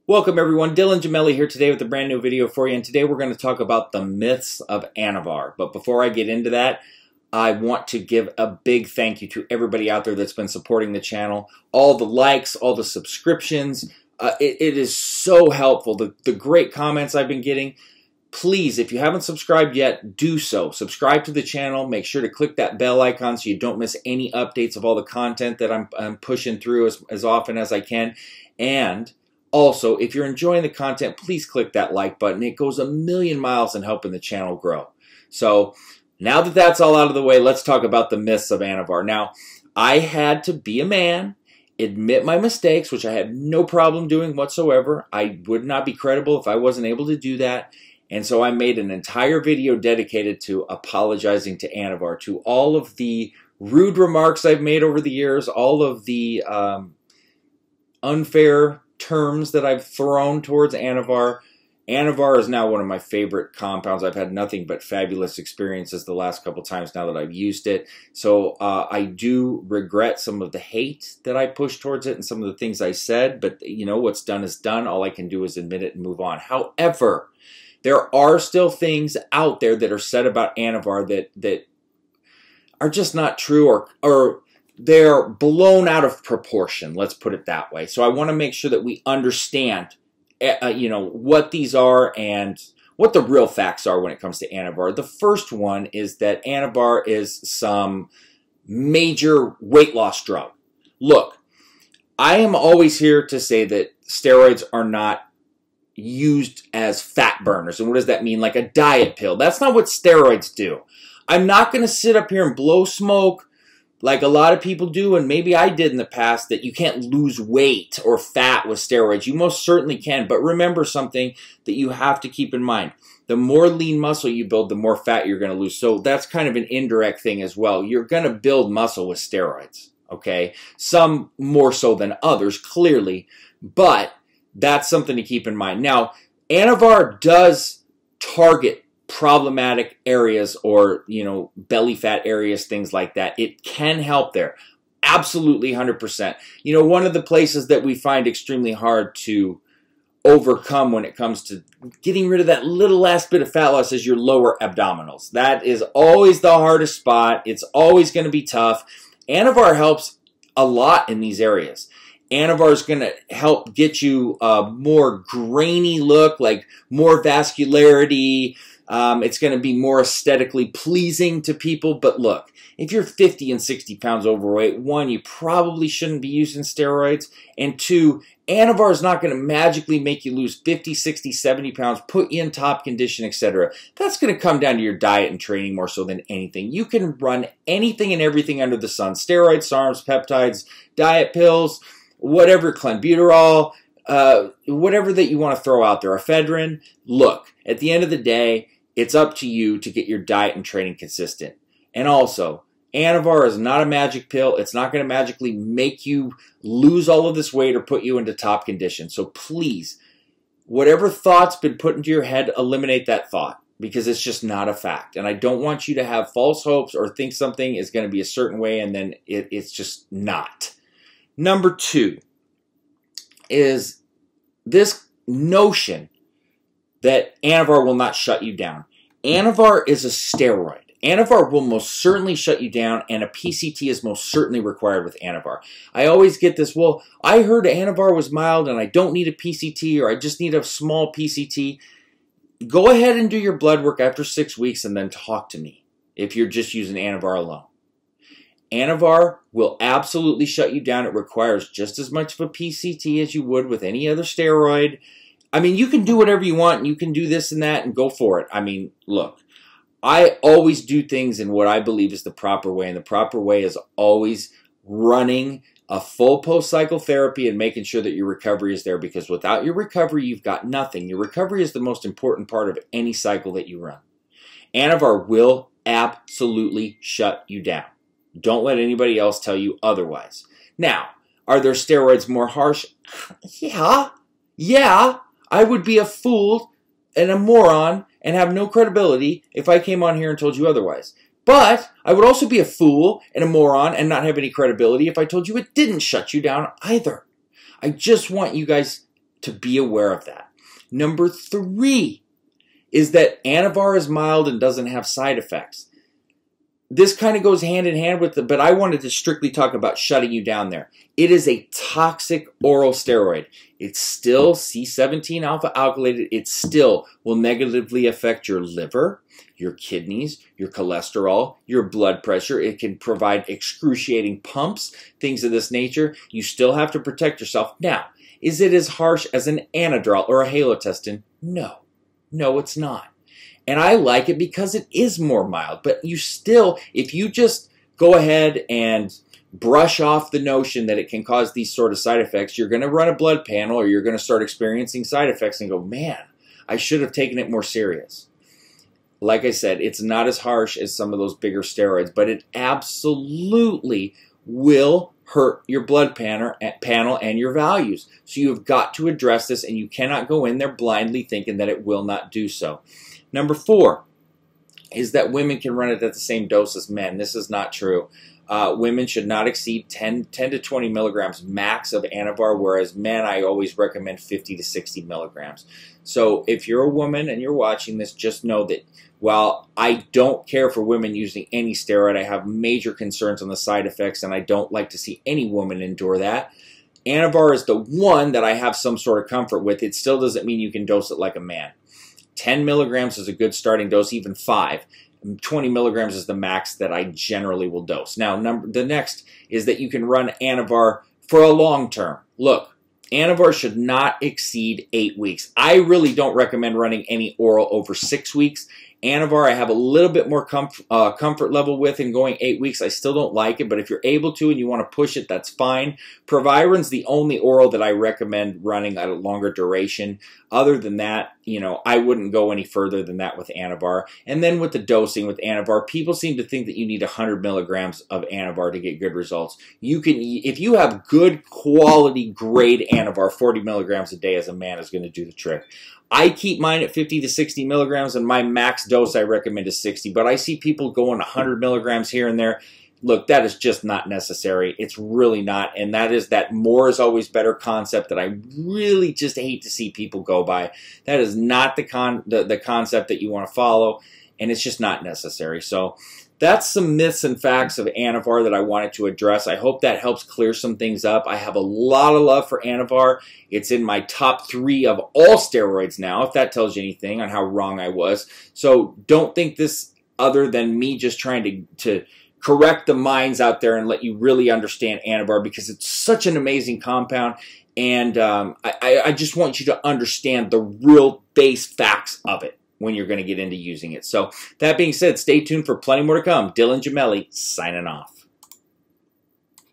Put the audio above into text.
Welcome everyone, Dylan Gemelli here today with a brand new video for you, and today we're going to talk about the myths of Anavar. But before I get into that, I want to give a big thank you to everybody out there that's been supporting the channel. All the likes, all the subscriptions, it is so helpful. The great comments I've been getting. Please, if you haven't subscribed yet, do so. Subscribe to the channel. Make sure to click that bell icon so you don't miss any updates of all the content that I'm pushing through as often as I can. And also, if you're enjoying the content, please click that like button. It goes a million miles in helping the channel grow. So now that that's all out of the way, let's talk about the myths of Anavar. Now, I had to be a man, admit my mistakes, which I had no problem doing whatsoever. I would not be credible if I wasn't able to do that. And so I made an entire video dedicated to apologizing to Anavar, to all of the rude remarks I've made over the years, all of the unfair terms that I've thrown towards Anavar. Anavar is now one of my favorite compounds. I've had nothing but fabulous experiences the last couple times now that I've used it. So I do regret some of the hate that I pushed towards it and some of the things I said, but you know, what's done is done. All I can do is admit it and move on. However, there are still things out there that are said about Anavar that are just not true, or they're blown out of proportion, let's put it that way. So I want to make sure that we understand, you know, what these are and what the real facts are when it comes to Anavar. The first one is that Anavar is some major weight loss drug. Look, I am always here to say that steroids are not used as fat burners. And what does that mean? Like a diet pill. That's not what steroids do. I'm not going to sit up here and blow smoke like a lot of people do, and maybe I did in the past, that you can't lose weight or fat with steroids. You most certainly can, but remember something that you have to keep in mind. The more lean muscle you build, the more fat you're going to lose. So that's kind of an indirect thing as well. You're going to build muscle with steroids, okay? Some more so than others, clearly, but that's something to keep in mind. Now, Anavar does target problematic areas, or, you know, belly fat areas, things like that. It can help there. Absolutely 100%. You know, one of the places that we find extremely hard to overcome when it comes to getting rid of that little last bit of fat loss is your lower abdominals. That is always the hardest spot. It's always going to be tough. Anavar helps a lot in these areas. Anavar is going to help get you a more grainy look, like more vascularity. It's going to be more aesthetically pleasing to people. But look, if you're 50 and 60 pounds overweight, one, you probably shouldn't be using steroids. And two, Anavar is not going to magically make you lose 50, 60, 70 pounds, put you in top condition, etc. That's going to come down to your diet and training more so than anything. You can run anything and everything under the sun. Steroids, SARMs, peptides, diet pills, whatever, clenbuterol, whatever that you want to throw out there, ephedrine. Look, at the end of the day, it's up to you to get your diet and training consistent. And also, Anavar is not a magic pill. It's not going to magically make you lose all of this weight or put you into top condition. So please, whatever thought's been put into your head, eliminate that thought, because it's just not a fact. And I don't want you to have false hopes or think something is going to be a certain way and then it's just not. Number two is this notion that Anavar will not shut you down. Anavar is a steroid. Anavar will most certainly shut you down, and a PCT is most certainly required with Anavar. I always get this, well, I heard Anavar was mild and I don't need a PCT, or I just need a small PCT. Go ahead and do your blood work after 6 weeks and then talk to me if you're just using Anavar alone. Anavar will absolutely shut you down. It requires just as much of a PCT as you would with any other steroid. I mean, you can do whatever you want, and you can do this and that, and go for it. I mean, look, I always do things in what I believe is the proper way, and the proper way is always running a full post-cycle therapy and making sure that your recovery is there, because without your recovery, you've got nothing. Your recovery is the most important part of any cycle that you run. Anavar will absolutely shut you down. Don't let anybody else tell you otherwise. Now, are there steroids more harsh? Yeah. I would be a fool and a moron and have no credibility if I came on here and told you otherwise. But I would also be a fool and a moron and not have any credibility if I told you it didn't shut you down either. I just want you guys to be aware of that. Number 3 is that Anavar is mild and doesn't have side effects. This kind of goes hand in hand with but I wanted to strictly talk about shutting you down there. It is a toxic oral steroid. It's still C17 alpha alkylated. It still will negatively affect your liver, your kidneys, your cholesterol, your blood pressure. It can provide excruciating pumps, things of this nature. You still have to protect yourself. Now, is it as harsh as an Anadrol or a Halotestin? No. No, it's not. And I like it because it is more mild. But you still, if you just go ahead and brush off the notion that it can cause these sort of side effects, you're going to run a blood panel or you're going to start experiencing side effects and go, man, I should have taken it more serious. Like I said, it's not as harsh as some of those bigger steroids, but it absolutely will hurt your blood panel and your values. So you've got to address this, and you cannot go in there blindly thinking that it will not do so. Number 4 is that women can run it at the same dose as men. This is not true. Women should not exceed 10 to 20 milligrams max of Anavar, whereas men, I always recommend 50 to 60 milligrams. So if you're a woman and you're watching this, just know that while I don't care for women using any steroid, I have major concerns on the side effects, and I don't like to see any woman endure that. Anavar is the one that I have some sort of comfort with. It still doesn't mean you can dose it like a man. 10 milligrams is a good starting dose, even 5. 20 milligrams is the max that I generally will dose. Now, the next is that you can run Anavar for a long term. Look, Anavar should not exceed 8 weeks. I really don't recommend running any oral over 6 weeks. Anavar, I have a little bit more comfort level with in going 8 weeks. I still don't like it, but if you're able to and you want to push it, that's fine. Proviron's the only oral that I recommend running at a longer duration. Other than that, you know, I wouldn't go any further than that with Anavar. And then with the dosing with Anavar, people seem to think that you need 100 milligrams of Anavar to get good results. You can, if you have good quality grade Anavar, 40 milligrams a day as a man is going to do the trick. I keep mine at 50 to 60 milligrams, and my max dose I recommend is 60. But I see people going 100 milligrams here and there. Look, that is just not necessary. It's really not. And that is that more is always better concept that I really just hate to see people go by. That is not the concept that you want to follow, and it's just not necessary. So that's some myths and facts of Anavar that I wanted to address. I hope that helps clear some things up. I have a lot of love for Anavar. It's in my top 3 of all steroids now, if that tells you anything on how wrong I was. So don't think this other than me just trying to correct the minds out there and let you really understand Anavar, because it's such an amazing compound. And I just want you to understand the real base facts of it when you're going to get into using it. So that being said, stay tuned for plenty more to come. Dylan Gemelli signing off.